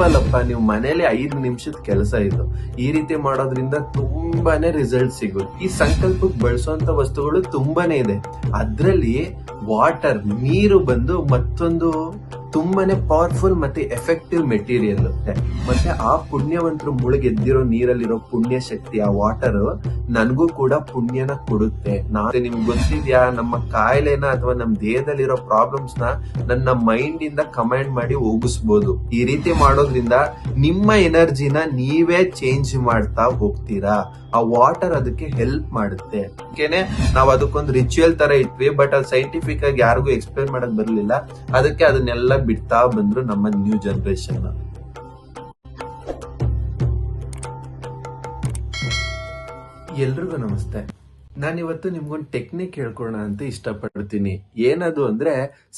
Simple ಅಪ್ಪ, ನೀವು ಮನೇಲಿ 5 ನಿಮಿಷದ ಕೆಲಸ ಇದು. ಈ ರೀತಿ ಮಾಡೋದ್ರಿಂದ ತುಂಬಾನೇ ರಿಸಲ್ಟ್ ಸಿಗುತ್ತೆ. ಈ ಸಂಕಲ್ಪಕ್ಕೆ ಬಳಸುವಂತ ವಸ್ತುಗಳು ತುಂಬಾನೇ ಇದೆ. ಅದ್ರಲ್ಲಿ ವಾಟರ್, ನೀರು ಬಂದು ಮತ್ತೊಂದು ತುಂಬಾನೇ ಪವರ್ಫುಲ್ ಮತ್ತೆ ಎಫೆಕ್ಟಿವ್ ಮೆಟೀರಿಯಲ್. ಮತ್ತೆ ಆ ಪುಣ್ಯವಂತರು ಮುಳುಗೆದ್ದಿರೋ ನೀರಲ್ಲಿರೋ ಪುಣ್ಯ ಶಕ್ತಿ, ಆ ವಾಟರ್ ನನ್ಗೂ ಕೂಡ ಪುಣ್ಯನ ಕೊಡುತ್ತೆ. ನಿಮ್ಗೆ ಗೊತ್ತಿದ್ಯಾ, ನಮ್ಮ ಕಾಯಿಲೆನ ಅಥವಾ ನಮ್ಮ ದೇಹದಲ್ಲಿರೋ ಪ್ರಾಬ್ಲಮ್ಸ್ ನ ನನ್ನ ಮೈಂಡ್ ಇಂದ ಕಮಾಂಡ್ ಮಾಡಿ ಹೋಗಿಸ್ಬೋದು. ಈ ರೀತಿ ಮಾಡೋದ್ರಿಂದ ನಿಮ್ಮ ಎನರ್ಜಿನ ನೀವೇ ಚೇಂಜ್ ಮಾಡ್ತಾ ಹೋಗ್ತೀರಾ. ಆ ವಾಟರ್ ಅದಕ್ಕೆ ಹೆಲ್ಪ್ ಮಾಡುತ್ತೆ. ನಾವು ಅದಕ್ಕೊಂದು ರಿಚುವಲ್ ತರ ಇಟ್ವಿ, ಬಟ್ ಅದು ಸೈಂಟಿಫಿಕ್ ಆಗಿ ಯಾರಿಗೂ ಎಕ್ಸ್ಪ್ಲೇನ್ ಮಾಡಕ್ ಬರ್ಲಿಲ್ಲ. ಅದಕ್ಕೆ ಅದನ್ನೆಲ್ಲ ಬಿಡ್ತಾ ಬಂದ್ರು ನಮ್ಮ ನ್ಯೂ ಜನರೇಷನ್. ಎಲ್ರಿಗೂ ನಮಸ್ತೆ. ನಾನಿವತ್ತು ನಿಮ್ಗೊಂದು ಟೆಕ್ನಿಕ್ ಹೇಳ್ಕೊಡೋಣ ಅಂತ ಇಷ್ಟಪಡ್ತೀನಿ. ಏನದು ಅಂದ್ರೆ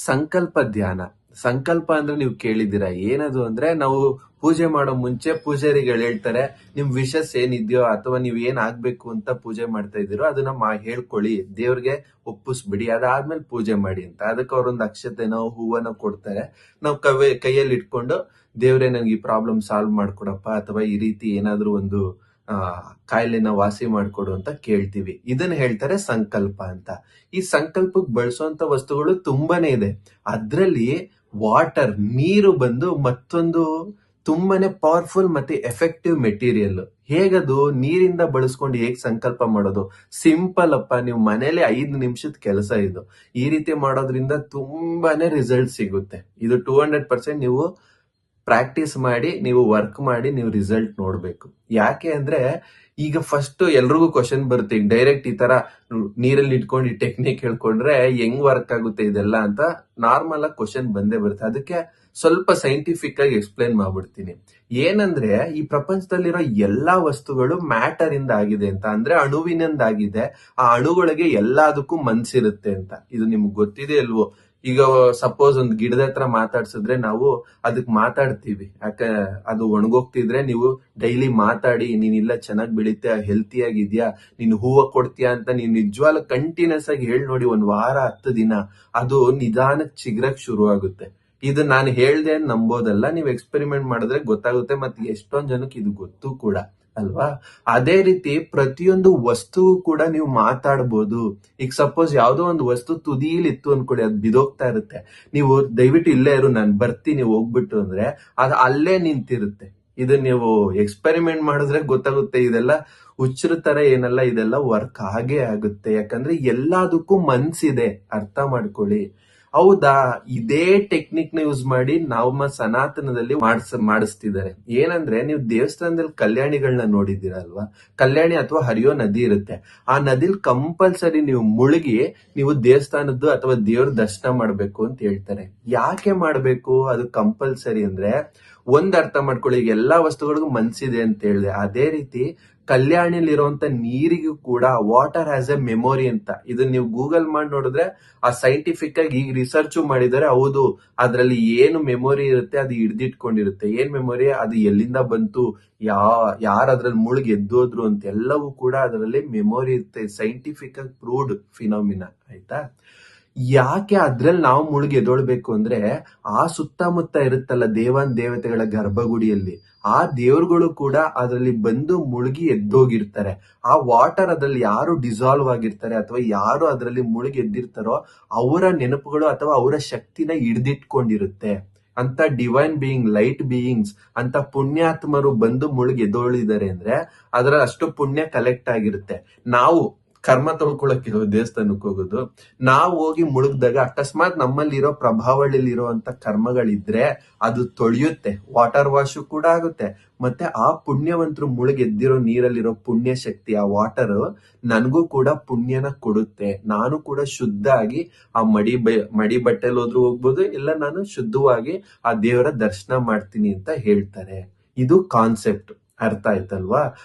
ಸಂಕಲ್ಪ ಧ್ಯಾನ. ಸಂಕಲ್ಪ ಅಂದ್ರೆ ನೀವು ಕೇಳಿದ್ದೀರಾ, ಏನದು ಅಂದ್ರೆ ನಾವು ಪೂಜೆ ಮಾಡೋ ಮುಂಚೆ ಪೂಜಾರಿಗಳು ಹೇಳ್ತಾರೆ, ನಿಮ್ ವಿಶಸ್ ಏನಿದ್ಯೋ ಅಥವಾ ನೀವ್ ಏನ್ ಆಗ್ಬೇಕು ಅಂತ ಪೂಜೆ ಮಾಡ್ತಾ ಇದೀರೋ ಅದನ್ನ ಹೇಳ್ಕೊಳ್ಳಿ, ದೇವ್ರಿಗೆ ಒಪ್ಪಿಸ್ಬಿಡಿ, ಅದಾದ್ಮೇಲೆ ಪೂಜೆ ಮಾಡಿ ಅಂತ. ಅದಕ್ಕೆ ಅವ್ರೊಂದು ಅಕ್ಷತೆನೋ ಹೂವನ್ನ ಕೊಡ್ತಾರೆ. ನಾವು ಕೈಯಲ್ಲಿ ಇಟ್ಕೊಂಡು, ದೇವ್ರೆ ನನ್ಗೆ ಈ ಪ್ರಾಬ್ಲಮ್ ಸಾಲ್ವ್ ಮಾಡ್ಕೊಡಪ್ಪ ಅಥವಾ ಈ ರೀತಿ ಏನಾದ್ರೂ ಒಂದು ಕಾಯಿಲೆನ ವಾಸಿ ಮಾಡ್ಕೊಡು ಅಂತ ಕೇಳ್ತೀವಿ. ಇದನ್ನ ಹೇಳ್ತಾರೆ ಸಂಕಲ್ಪ ಅಂತ. ಈ ಸಂಕಲ್ಪಕ್ಕೆ ಬಳಸುವಂತ ವಸ್ತುಗಳು ತುಂಬಾನೇ ಇದೆ. ಅದ್ರಲ್ಲಿ ವಾಟರ್, ನೀರು ಬಂದು ಮತ್ತೊಂದು ತುಂಬಾನೇ ಪವರ್ಫುಲ್ ಮತ್ತೆ ಎಫೆಕ್ಟಿವ್ ಮೆಟೀರಿಯಲ್. ಹೇಗದು ನೀರಿಂದ ಬಳಸ್ಕೊಂಡು ಹೇಗ್ ಸಂಕಲ್ಪ ಮಾಡೋದು? ಸಿಂಪಲ್ ಅಪ್ಪ, ನೀವು ಮನೇಲಿ 5 ನಿಮಿಷದ ಕೆಲಸ ಇದು. ಈ ರೀತಿ ಮಾಡೋದ್ರಿಂದ ತುಂಬಾನೇ ರಿಸಲ್ಟ್ ಸಿಗುತ್ತೆ. ಇದು 200% ನೀವು ಪ್ರಾಕ್ಟೀಸ್ ಮಾಡಿ, ನೀವು ವರ್ಕ್ ಮಾಡಿ, ನೀವು ರಿಸಲ್ಟ್ ನೋಡ್ಬೇಕು. ಯಾಕೆ ಅಂದ್ರೆ ಈಗ ಫಸ್ಟ್ ಎಲ್ರಿಗೂ ಕ್ವಶನ್ ಬರುತ್ತೆ, ಈಗ ಡೈರೆಕ್ಟ್ ಈ ತರ ನೀರಲ್ಲಿ ಇಟ್ಕೊಂಡು ಈ ಟೆಕ್ನಿಕ್ ಹೇಳ್ಕೊಂಡ್ರೆ ಹೆಂಗ್ ವರ್ಕ್ ಆಗುತ್ತೆ ಇದೆಲ್ಲ ಅಂತ ನಾರ್ಮಲ್ ಆಗಿ ಕ್ವಶನ್ ಬಂದೇ ಬರುತ್ತೆ. ಅದಕ್ಕೆ ಸ್ವಲ್ಪ ಸೈಂಟಿಫಿಕ್ ಆಗಿ ಎಕ್ಸ್ಪ್ಲೇನ್ ಮಾಡ್ಬಿಡ್ತೀನಿ. ಏನಂದ್ರೆ ಈ ಪ್ರಪಂಚದಲ್ಲಿರೋ ಎಲ್ಲಾ ವಸ್ತುಗಳು ಮ್ಯಾಟರ್ ಇಂದ ಆಗಿದೆ ಅಂತ, ಅಂದ್ರೆ ಅಣುವಿನಿಂದಾಗಿದೆ. ಆ ಅಣುಗಳಿಗೆ ಎಲ್ಲದಕ್ಕೂ ಮನ್ಸಿರುತ್ತೆ ಅಂತ. ಇದು ನಿಮ್ಗೆ ಗೊತ್ತಿದೆ ಅಲ್ವೋ? ಈಗ ಸಪೋಸ್ ಒಂದು ಗಿಡದ ಹತ್ರ ಮಾತಾಡ್ಸಿದ್ರೆ ನಾವು ಅದಕ್ ಮಾತಾಡ್ತೀವಿ, ಯಾಕೆ ಅದು ಒಣಗೋಗ್ತಿದ್ರೆ ನೀವು ಡೈಲಿ ಮಾತಾಡಿ, ನೀನಿಲ್ಲ ಚೆನ್ನಾಗಿ ಬೆಳಿತೀಯ, ಹೆಲ್ತಿ ಆಗಿದ್ಯಾ, ನೀನು ಹೂವ ಕೊಡ್ತೀಯಾ ಅಂತ ನೀನ್ ನಿಜವಾಗ್ಲೂ ಕಂಟಿನ್ಯೂಸ್ ಆಗಿ ಹೇಳಿ ನೋಡಿ, 1 ವಾರ 10 ದಿನ ಅದು ನಿಧಾನಕ್ಕೆ ಚಿಗ್ರಕ್ ಶುರು ಆಗುತ್ತೆ. ಇದು ನಾನು ಹೇಳ್ದೆ ನಂಬೋದಲ್ಲ, ನೀವು ಎಕ್ಸ್ಪೆರಿಮೆಂಟ್ ಮಾಡಿದ್ರೆ ಗೊತ್ತಾಗುತ್ತೆ. ಮತ್ತೆ ಎಷ್ಟೊಂದ್ ಜನಕ್ಕೆ ಇದು ಗೊತ್ತು ಕೂಡ ಅಲ್ವಾ? ಅದೇ ರೀತಿ ಪ್ರತಿಯೊಂದು ವಸ್ತು ಕೂಡ ನೀವು ಮಾತಾಡ್ಬೋದು. ಈಗ ಸಪೋಸ್ ಯಾವ್ದೋ ಒಂದು ವಸ್ತು ತುದಿಲಿ ಇತ್ತು ಅನ್ಕೊಳ್ಳಿ, ಅದು ಬಿದೋಗ್ತಾ ಇರುತ್ತೆ. ನೀವು ದಯವಿಟ್ಟು ಇಲ್ಲೇ ಇರು, ನಾನು ಬರ್ತೀನಿ ಹೋಗ್ಬಿಟ್ಟು ಅಂದ್ರೆ ಅದು ಅಲ್ಲೇ ನಿಂತಿರುತ್ತೆ. ಇದು ನೀವು ಎಕ್ಸ್ಪೆರಿಮೆಂಟ್ ಮಾಡಿದ್ರೆ ಗೊತ್ತಾಗುತ್ತೆ. ಇದೆಲ್ಲ ಹುಚ್ಚರ ತರ ಏನಲ್ಲ, ಇದೆಲ್ಲ ವರ್ಕ್ ಆಗೇ ಆಗುತ್ತೆ. ಯಾಕಂದ್ರೆ ಎಲ್ಲದಕ್ಕೂ ಮನ್ಸಿದೆ, ಅರ್ಥ ಮಾಡ್ಕೊಳ್ಳಿ. ಹೌದಾ? ಇದೇ ಟೆಕ್ನಿಕ್ ನ ಯೂಸ್ ಮಾಡಿ ನಮ್ಮ ಸನಾತನದಲ್ಲಿ ಮಾಡಿಸ್ತಿದ್ದಾರೆ. ಏನಂದ್ರೆ ನೀವು ದೇವಸ್ಥಾನದಲ್ಲಿ ಕಲ್ಯಾಣಿಗಳನ್ನ ನೋಡಿದ್ದೀರಲ್ವಾ? ಕಲ್ಯಾಣಿ ಅಥವಾ ಹರಿಯೋ ನದಿ ಇರುತ್ತೆ. ಆ ನದಿಲ್ ಕಂಪಲ್ಸರಿ ನೀವು ಮುಳುಗಿ ನೀವು ದೇವಸ್ಥಾನದ್ದು ಅಥವಾ ದೇವ್ರ ದರ್ಶನ ಮಾಡ್ಬೇಕು ಅಂತ ಹೇಳ್ತಾರೆ. ಯಾಕೆ ಮಾಡ್ಬೇಕು ಅದು ಕಂಪಲ್ಸರಿ ಅಂದ್ರೆ, ಒಂದ್ ಅರ್ಥ ಮಾಡ್ಕೊಳ್ಳಿ, ಈಗ ಎಲ್ಲಾ ವಸ್ತುಗಳಿಗೂ ಮನ್ಸಿದೆ ಅಂತ ಹೇಳಿದೆ. ಅದೇ ರೀತಿ ಕಲ್ಯಾಣಿಲಿರುವಂತ ನೀರಿಗೂ ಕೂಡ ವಾಟರ್ ಹ್ಯಾಸ್ ಎ ಮೆಮೊರಿ ಅಂತ. ಇದನ್ನ ನೀವು ಗೂಗಲ್ ಮಾಡಿ ನೋಡಿದ್ರೆ ಆ ಸೈಂಟಿಫಿಕ್ ಆಗಿ ಈಗ ರಿಸರ್ಚ್ ಮಾಡಿದರೆ, ಹೌದು ಅದ್ರಲ್ಲಿ ಏನು ಮೆಮೊರಿ ಇರುತ್ತೆ ಅದು ಹಿಡ್ದಿಟ್ಕೊಂಡಿರುತ್ತೆ. ಏನ್ ಮೆಮೊರಿ, ಅದು ಎಲ್ಲಿಂದ ಬಂತು, ಯಾರು ಅದ್ರಲ್ಲಿ ಮುಳುಗಿ ಎದ್ದೋದ್ರು ಅಂತ ಎಲ್ಲವೂ ಕೂಡ ಅದರಲ್ಲಿ ಮೆಮೊರಿ ಇರುತ್ತೆ. ಸೈಂಟಿಫಿಕ್ ಆಗಿ ಪ್ರೂವ್ಡ್ ಫಿನಾಮಿನಾ, ಆಯ್ತಾ? ಯಾಕೆ ಅದ್ರಲ್ಲಿ ನಾವು ಮುಳುಗಿ ಎದೊಳ್ಬೇಕು ಅಂದ್ರೆ, ಆ ಸುತ್ತಮುತ್ತ ಇರುತ್ತಲ್ಲ ದೇವತೆಗಳ ಗರ್ಭಗುಡಿಯಲ್ಲಿ, ಆ ದೇವ್ರುಗಳು ಕೂಡ ಅದರಲ್ಲಿ ಬಂದು ಮುಳುಗಿ ಎದ್ದೋಗಿರ್ತಾರೆ. ಆ ವಾಟರ್ ಅದ್ರಲ್ಲಿ ಯಾರು ಡಿಸಾಲ್ವ್ ಆಗಿರ್ತಾರೆ ಅಥವಾ ಯಾರು ಅದರಲ್ಲಿ ಮುಳುಗಿ ಎದ್ದಿರ್ತಾರೋ ಅವರ ನೆನಪುಗಳು ಅಥವಾ ಅವರ ಶಕ್ತಿನ ಹಿಡ್ದಿಟ್ಕೊಂಡಿರುತ್ತೆ. ಅಂತ ಡಿವೈನ್ ಬೀಯಿಂಗ್, ಲೈಟ್ ಬೀಯಿಂಗ್ಸ್ ಅಂತ ಪುಣ್ಯಾತ್ಮರು ಬಂದು ಮುಳುಗಿ ಎದ್ದೋಳಿದ್ದಾರೆ ಅಂದ್ರೆ ಅದರ ಅಷ್ಟು ಪುಣ್ಯ ಕಲೆಕ್ಟ್ ಆಗಿರುತ್ತೆ. ನಾವು ಕರ್ಮ ತೊಳ್ಕೊಳಕ್ಕಿರೋ ದೇವಸ್ಥಾನಕ್ಕೆ ಹೋಗೋದು, ನಾವು ಹೋಗಿ ಮುಳುಗ್ದಾಗ ಅಕಸ್ಮಾತ್ ನಮ್ಮಲ್ಲಿರೋ ಪ್ರಭಾವಳಿಲಿರುವಂತ ಕರ್ಮಗಳಿದ್ರೆ ಅದು ತೊಳೆಯುತ್ತೆ, ವಾಟರ್ ವಾಶ್ ಕೂಡ ಆಗುತ್ತೆ. ಮತ್ತೆ ಆ ಪುಣ್ಯವಂತರು ಮುಳುಗೆದ್ದಿರೋ ನೀರಲ್ಲಿರೋ ಪುಣ್ಯ ಶಕ್ತಿ, ಆ ವಾಟರ್ ನನ್ಗೂ ಕೂಡ ಪುಣ್ಯನ ಕೊಡುತ್ತೆ. ನಾನು ಕೂಡ ಶುದ್ಧ ಆಗಿ ಆ ಮಡಿ ಬಟ್ಟೆಲ್ ಹೋದ್ರು ಹೋಗ್ಬೋದು, ಇಲ್ಲ ನಾನು ಶುದ್ಧವಾಗಿ ಆ ದೇವರ ದರ್ಶನ ಮಾಡ್ತೀನಿ ಅಂತ ಹೇಳ್ತಾರೆ. ಇದು ಕಾನ್ಸೆಪ್ಟ್. ಅರ್ಥ ಆಯ್ತಲ್ವಾ?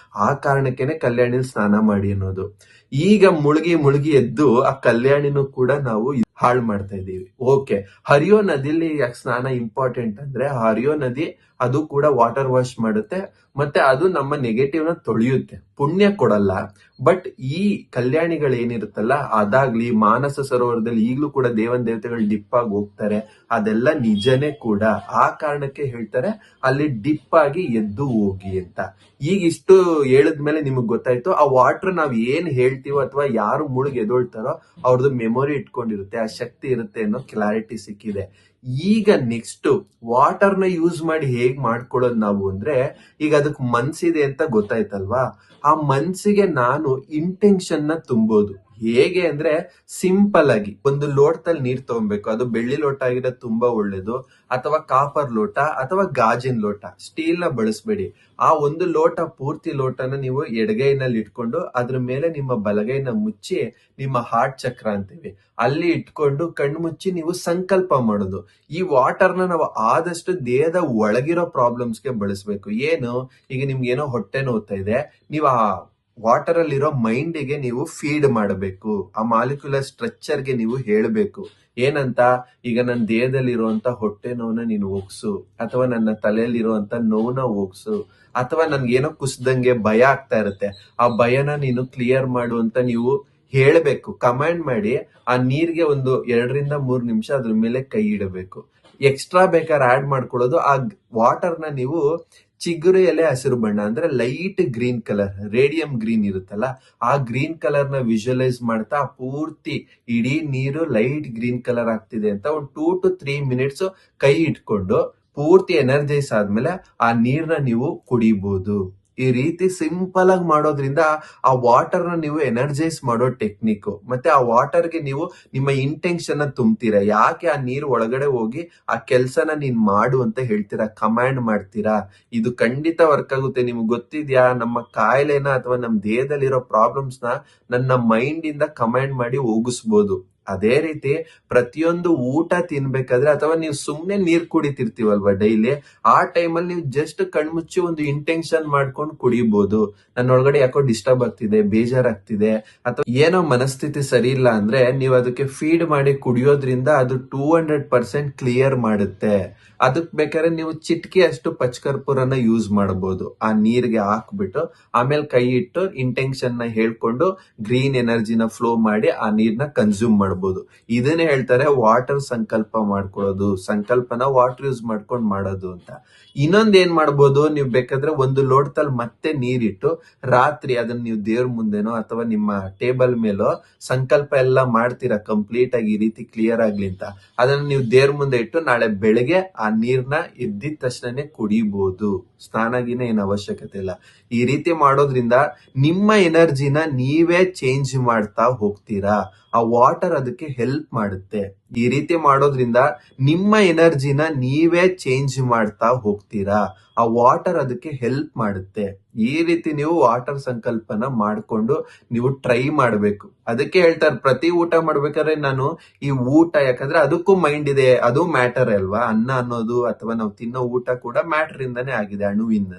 ಆ ಕಾರಣಕ್ಕೇನೆ ಕಲ್ಯಾಣಿಲಿ ಸ್ನಾನ ಮಾಡಿ ಅನ್ನೋದು. ಈಗ ಮುಳುಗಿ ಎದ್ದು ಆ ಕಲ್ಯಾಣಿನೂ ಕೂಡ ನಾವು ಹಾಳು ಮಾಡ್ತಾ ಇದೀವಿ. ಓಕೆ, ಹರಿಯೋ ನದಿಲಿ ಯಾಕೆ ಸ್ನಾನ ಇಂಪಾರ್ಟೆಂಟ್ ಅಂದ್ರೆ, ಹರಿಯೋ ನದಿ ಅದು ಕೂಡ ವಾಟರ್ ವಾಶ್ ಮಾಡುತ್ತೆ, ಮತ್ತೆ ಅದು ನಮ್ಮ ನೆಗೆಟಿವ್ ನ ತೊಳೆಯುತ್ತೆ, ಪುಣ್ಯ ಕೊಡಲ್ಲ. ಬಟ್ ಈ ಕಲ್ಯಾಣಿಗಳು ಏನಿರುತ್ತಲ್ಲ, ಅದಾಗ್ಲಿ ಮಾನಸ ಸರೋವರದಲ್ಲಿ ಈಗಲೂ ಕೂಡ ದೇವತೆಗಳು ಡಿಪ್ ಆಗಿ ಹೋಗ್ತಾರೆ, ಅದೆಲ್ಲ ನಿಜನೇ ಕೂಡ. ಆ ಕಾರಣಕ್ಕೆ ಹೇಳ್ತಾರೆ ಅಲ್ಲಿ ಡಿಪ್ ಆಗಿ ಎದ್ದು ಹೋಗಿ ಅಂತ. ಈಗ ಇಷ್ಟು ಹೇಳಿದ್ಮೇಲೆ ನಿಮಗ್ ಗೊತ್ತಾಯ್ತು, ಆ ವಾಟರ್ ನಾವ್ ಏನ್ ಹೇಳ್ತೀವೋ ಅಥವಾ ಯಾರು ಮುಳುಗ್ ಎದೊಳ್ತಾರೋ ಅವ್ರದ್ದು ಮೆಮೊರಿ ಇಟ್ಕೊಂಡಿರುತ್ತೆ, ಆ ಶಕ್ತಿ ಇರುತ್ತೆ ಅನ್ನೋ ಕ್ಲಾರಿಟಿ ಸಿಕ್ಕಿದೆ. ಈಗ ನೆಕ್ಸ್ಟ್ ವಾಟರ್ ನ ಯೂಸ್ ಮಾಡಿ ಹೇಗ್ ಮಾಡ್ಕೊಳ್ಳೋದು ನಾವು ಅಂದ್ರೆ, ಈಗ ಅದಕ್ಕೆ ಮನ್ಸಿದೆ ಅಂತ ಗೊತ್ತಾಯ್ತಲ್ವಾ, ಆ ಮನ್ಸಿಗೆ ನಾನು ಇಂಟೆನ್ಷನ್ ನ ತುಂಬೋದು. ಹೇಗೆ ಅಂದ್ರೆ, ಸಿಂಪಲ್ ಆಗಿ ಒಂದು ಲೋಟದಲ್ಲಿ ನೀರ್ ತಗೊಬೇಕು, ಅದು ಬೆಳ್ಳಿ ಲೋಟ ಆಗಿದ್ರೆ ತುಂಬಾ ಒಳ್ಳೇದು, ಅಥವಾ ಕಾಪರ್ ಲೋಟ ಅಥವಾ ಗಾಜಿನ ಲೋಟ, ಸ್ಟೀಲ್ ನ ಬಳಸಬೇಡಿ. ಆ ಒಂದು ಲೋಟ ಪೂರ್ತಿ ಲೋಟನ ನೀವು ಎಡಗೈನಲ್ಲಿ ಇಟ್ಕೊಂಡು ಅದ್ರ ಮೇಲೆ ನಿಮ್ಮ ಬಲಗೈನ ಮುಚ್ಚಿ, ನಿಮ್ಮ ಹಾರ್ಟ್ ಚಕ್ರ ಅಂತೀವಿ ಅಲ್ಲಿ ಇಟ್ಕೊಂಡು ಕಣ್ಣು ಮುಚ್ಚಿ ನೀವು ಸಂಕಲ್ಪ ಮಾಡೋದು. ಈ ವಾಟರ್ನ ನಾವು ಆದಷ್ಟು ದೇಹದ ಒಳಗಿರೋ ಪ್ರಾಬ್ಲಮ್ಸ್ಗೆ ಬಳಸಬೇಕು. ಏನು, ಈಗ ನಿಮ್ಗೆ ಏನೋ ಹೊಟ್ಟೆ ನೋವ್ತಾ ಇದೆ, ನೀವು ಆ ವಾಟರ್ ಅಲ್ಲಿರೋ ಮೈಂಡಿಗೆ ನೀವು ಫೀಡ್ ಮಾಡಬೇಕು, ಆ ಮಾಲಿಕ್ಯುಲರ್ ಸ್ಟ್ರಕ್ಚರ್ಗೆ ನೀವು ಹೇಳಬೇಕು. ಏನಂತ, ಈಗ ನನ್ನ ದೇಹದಲ್ಲಿರುವಂತ ಹೊಟ್ಟೆ ನೋವನ್ನ ನೀನು ಹೋಗ್ಸು, ಅಥವಾ ನನ್ನ ತಲೆಯಲ್ಲಿರುವಂತ ನೋವನ್ನ ಹೋಗ್ಸು, ಅಥವಾ ನನ್ಗೇನೋ ಕುಸ್ದಂಗೆ ಭಯ ಆಗ್ತಾ ಇರುತ್ತೆ, ಆ ಭಯನ ನೀನು ಕ್ಲಿಯರ್ ಮಾಡು ಅಂತ ನೀವು ಹೇಳ್ಬೇಕು. ಕಮಾಂಡ್ ಮಾಡಿ ಆ ನೀರ್ಗೆ ಒಂದು 2 ರಿಂದ 3 ನಿಮಿಷ ಅದ್ರ ಮೇಲೆ ಕೈ ಇಡಬೇಕು. ಎಕ್ಸ್ಟ್ರಾ ಬೇಕಾದ್ರೆ ಆಡ್ ಮಾಡ್ಕೊಳ್ಳೋದು, ಆ ವಾಟರ್ನ ನೀವು ಚಿಗುರು ಎಲೆ ಹಸಿರು ಬಣ್ಣ ಅಂದ್ರೆ light green colour, radium green ಇರುತ್ತಲ್ಲ, ಆ ಗ್ರೀನ್ ಕಲರ್ ನ ವಿಜುವಲೈಸ್ ಮಾಡ್ತಾ ಪೂರ್ತಿ ಇಡೀ ನೀರು ಲೈಟ್ ಗ್ರೀನ್ ಕಲರ್ ಆಗ್ತಿದೆ ಅಂತ ಒಂದು 2 to 3 ಮಿನಿಟ್ಸ್ ಕೈ ಇಟ್ಕೊಂಡು ಪೂರ್ತಿ ಎನರ್ಜೈಸ್ ಆದ್ಮೇಲೆ ಆ ನೀರ್ನ ನೀವು ಕುಡಿಬಹುದು. ಈ ರೀತಿ ಸಿಂಪಲ್ ಆಗಿ ಮಾಡೋದ್ರಿಂದ ಆ ವಾಟರ್ ನ ನೀವು ಎನರ್ಜೈಸ್ ಮಾಡೋ ಟೆಕ್ನಿಕ್, ಮತ್ತೆ ಆ ವಾಟರ್ಗೆ ನೀವು ನಿಮ್ಮ ಇಂಟೆನ್ಷನ್ ತುಂಬ್ತೀರಾ. ಯಾಕೆ ಆ ನೀರು ಒಳಗಡೆ ಹೋಗಿ ಆ ಕೆಲ್ಸನ ನೀನ್ ಮಾಡು ಅಂತ ಹೇಳ್ತೀರಾ, ಕಮಾಂಡ್ ಮಾಡ್ತೀರಾ. ಇದು ಖಂಡಿತ ವರ್ಕ್ ಆಗುತ್ತೆ. ನಿಮ್ಗೆ ಗೊತ್ತಿದ್ಯಾ, ನಮ್ಮ ಕಾಯಿಲೆನ ಅಥವಾ ನಮ್ಮ ದೇಹದಲ್ಲಿರೋ ಪ್ರಾಬ್ಲಮ್ಸ್ ನ ನನ್ನ ಮೈಂಡ್ ಇಂದ ಕಮಾಂಡ್ ಮಾಡಿ ಹೋಗಿಸ್ಬೋದು. ಅದೇ ರೀತಿ ಪ್ರತಿಯೊಂದು ಊಟ ತಿನ್ಬೇಕಾದ್ರೆ, ಅಥವಾ ನೀವು ಸುಮ್ನೆ ನೀರ್ ಕುಡಿತಿರ್ತೀವಲ್ವಾ ಡೈಲಿ, ಆ ಟೈಮಲ್ಲಿ ನೀವು ಜಸ್ಟ್ ಕಣ್ಮುಚ್ಚಿ ಒಂದು ಇಂಟೆನ್ಷನ್ ಮಾಡ್ಕೊಂಡು ಕುಡಿಬಹುದು. ನನ್ನೊಳಗಡೆ ಯಾಕೋ ಡಿಸ್ಟರ್ಬ್ ಆಗ್ತಿದೆ, ಬೇಜಾರಾಗ್ತಿದೆ, ಅಥವಾ ಏನೋ ಮನಸ್ಥಿತಿ ಸರಿ ಇಲ್ಲ ಅಂದ್ರೆ ನೀವು ಅದಕ್ಕೆ ಫೀಡ್ ಮಾಡಿ ಕುಡಿಯೋದ್ರಿಂದ ಅದು 200% ಕ್ಲಿಯರ್ ಮಾಡುತ್ತೆ. ಅದಕ್ ಬೇಕಾದ್ರೆ ನೀವು ಚಿಟ್ಕಿ ಅಷ್ಟು ಪಚ್ಕರ್ಪೂರನ ಯೂಸ್ ಮಾಡಬಹುದು. ಆ ನೀರ್ಗೆ ಹಾಕ್ಬಿಟ್ಟು ಆಮೇಲೆ ಕೈ ಇಟ್ಟು ಇಂಟೆನ್ಷನ್ ನ ಹೇಳ್ಕೊಂಡು ಗ್ರೀನ್ ಎನರ್ಜಿನ ಫ್ಲೋ ಮಾಡಿ ಆ ನೀರ್ನ ಕನ್ಸ್ಯೂಮ್ ಮಾಡಬಹುದು. ಇದನ್ನೇ ಹೇಳ್ತಾರೆ ವಾಟರ್ ಸಂಕಲ್ಪ ಮಾಡ್ಕೊಳ್ಳೋದು, ಸಂಕಲ್ಪನ ವಾಟರ್ ಯೂಸ್ ಮಾಡ್ಕೊಂಡು ಮಾಡೋದು ಅಂತ. ಇನ್ನೊಂದ್ ಏನ್ ಮಾಡ್ಬೋದು, ನೀವು ಬೇಕಾದ್ರೆ ಒಂದು ಲೋಟದಲ್ಲಿ ಮತ್ತೆ ನೀರಿಟ್ಟು ರಾತ್ರಿ ಅದನ್ನ ನೀವು ದೇವ್ರ ಮುಂದೆನೋ ಅಥವಾ ನಿಮ್ಮ ಟೇಬಲ್ ಮೇಲೋ ಸಂಕಲ್ಪ ಎಲ್ಲ ಮಾಡ್ತೀರಾ ಕಂಪ್ಲೀಟ್ ಆಗಿ ಈ ರೀತಿ ಕ್ಲಿಯರ್ ಆಗ್ಲಿ ಅಂತ. ಅದನ್ನ ನೀವು ದೇವ್ರ ಮುಂದೆ ಇಟ್ಟು ನಾಳೆ ಬೆಳಗ್ಗೆ ಆ ನೀರ್ನ ಎದ್ದಿದ ತಕ್ಷಣನೇ ಕುಡಿಬಹುದು. ಸ್ನಾನಗಿನ ಏನ್ ಅವಶ್ಯಕತೆ ಇಲ್ಲ. ಈ ರೀತಿ ಮಾಡೋದ್ರಿಂದ ನಿಮ್ಮ ಎನರ್ಜಿನ ನೀವೇ ಚೇಂಜ್ ಮಾಡ್ತಾ ಹೋಗ್ತೀರಾ. ಆ ವಾಟರ್ ಅದಕ್ಕೆ ಹೆಲ್ಪ್ ಮಾಡುತ್ತೆ. ಈ ರೀತಿ ಮಾಡೋದ್ರಿಂದ ನಿಮ್ಮ ಎನರ್ಜಿನ ನೀವೇ ಚೇಂಜ್ ಮಾಡ್ತಾ ಹೋಗ್ತೀರಾ. ಆ ವಾಟರ್ ಅದಕ್ಕೆ ಹೆಲ್ಪ್ ಮಾಡುತ್ತೆ. ಈ ರೀತಿ ನೀವು ವಾಟರ್ ಸಂಕಲ್ಪನ ಮಾಡ್ಕೊಂಡು ನೀವು ಟ್ರೈ ಮಾಡ್ಬೇಕು. ಅದಕ್ಕೆ ಹೇಳ್ತಾರೆ, ಪ್ರತಿ ಊಟ ಮಾಡ್ಬೇಕಾದ್ರೆ ನಾನು ಈ ಊಟ, ಯಾಕಂದ್ರೆ ಅದಕ್ಕೂ ಮೈಂಡ್ ಇದೆ, ಅದು ಮ್ಯಾಟರ್ ಅಲ್ವಾ. ಅನ್ನ ಅನ್ನೋದು ಅಥವಾ ನಾವು ತಿನ್ನೋ ಊಟ ಕೂಡ ಮ್ಯಾಟರ್ ಇಂದಾನೇ ಆಗಿದೆ, ಅಣುವಿಂದ.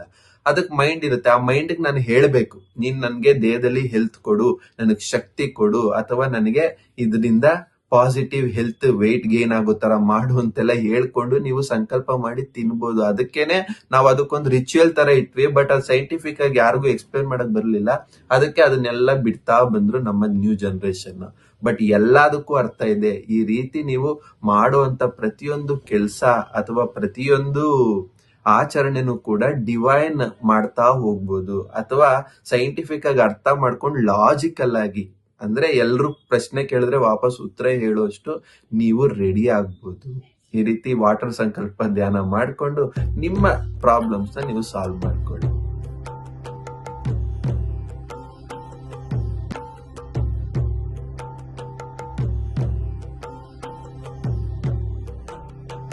ಅದಕ್ಕೆ ಮೈಂಡ್ ಇರುತ್ತೆ. ಆ ಮೈಂಡ್ ನಾನು ಹೇಳ್ಬೇಕು, ನೀನ್ ನನ್ಗೆ ದೇಹದಲ್ಲಿ ಹೆಲ್ತ್ ಕೊಡು, ನನಗ್ ಶಕ್ತಿ ಕೊಡು, ಅಥವಾ ನನಗೆ ಇದರಿಂದ ಪಾಸಿಟಿವ್ ಹೆಲ್ತ್, ವೆಯ್ಟ್ ಗೇನ್ ಆಗೋ ತರ ಮಾಡು ಅಂತೆಲ್ಲ ಹೇಳ್ಕೊಂಡು ನೀವು ಸಂಕಲ್ಪ ಮಾಡಿ ತಿನ್ಬೋದು. ಅದಕ್ಕೇನೆ ನಾವು ಅದಕ್ಕೊಂದು ರಿಚುವಲ್ ತರ ಇಟ್ವಿ. ಬಟ್ ಅದು ಸೈಂಟಿಫಿಕ್ ಆಗಿ ಯಾರಿಗೂ ಎಕ್ಸ್ಪ್ಲೇನ್ ಮಾಡಕ್ ಬರ್ಲಿಲ್ಲ. ಅದಕ್ಕೆ ಅದನ್ನೆಲ್ಲ ಬಿಡ್ತಾ ಬಂದ್ರು ನಮ್ಮ ನ್ಯೂ ಜನರೇಷನ್. ಬಟ್ ಎಲ್ಲದಕ್ಕೂ ಅರ್ಥ ಇದೆ. ಈ ರೀತಿ ನೀವು ಮಾಡುವಂತ ಪ್ರತಿಯೊಂದು ಕೆಲಸ ಅಥವಾ ಪ್ರತಿಯೊಂದು ಆಚರಣೆನೂ ಕೂಡ ಡಿವೈನ್ ಮಾಡ್ತಾ ಹೋಗ್ಬೋದು, ಅಥವಾ ಸೈಂಟಿಫಿಕ್ ಆಗಿ ಅರ್ಥ ಮಾಡ್ಕೊಂಡು ಲಾಜಿಕಲ್ ಆಗಿ, ಅಂದ್ರೆ ಎಲ್ರು ಪ್ರಶ್ನೆ ಕೇಳಿದ್ರೆ ವಾಪಸ್ ಉತ್ತರ ಹೇಳುವಷ್ಟು ನೀವು ರೆಡಿ ಆಗ್ಬೋದು. ಈ ರೀತಿ ವಾಟರ್ ಸಂಕಲ್ಪ ಧ್ಯಾನ ಮಾಡ್ಕೊಂಡು ನಿಮ್ಮ ಪ್ರಾಬ್ಲಮ್ಸ್ ನ ನೀವು ಸಾಲ್ವ್ ಮಾಡ್ಕೊಳ್ಳಿ.